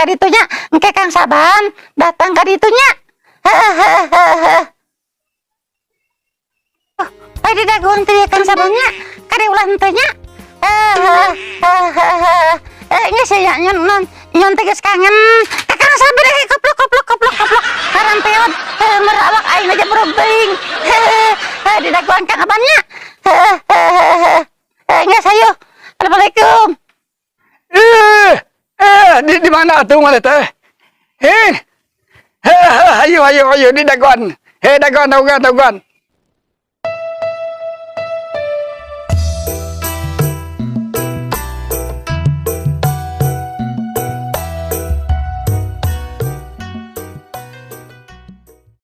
ka ditunya engke Kang Saban datang ka ditunya. Di dagun teh Kang Sabannya kade ulah teh nya. Nya saya nyon teh geus kangen. Kang Saban koplok karampeot merawak aing aja berobeng. Di dagun Kang Abannya. Nya sayo. Assalamualaikum. Di mana tuh mana teh? Ayo di dagon. Dagon.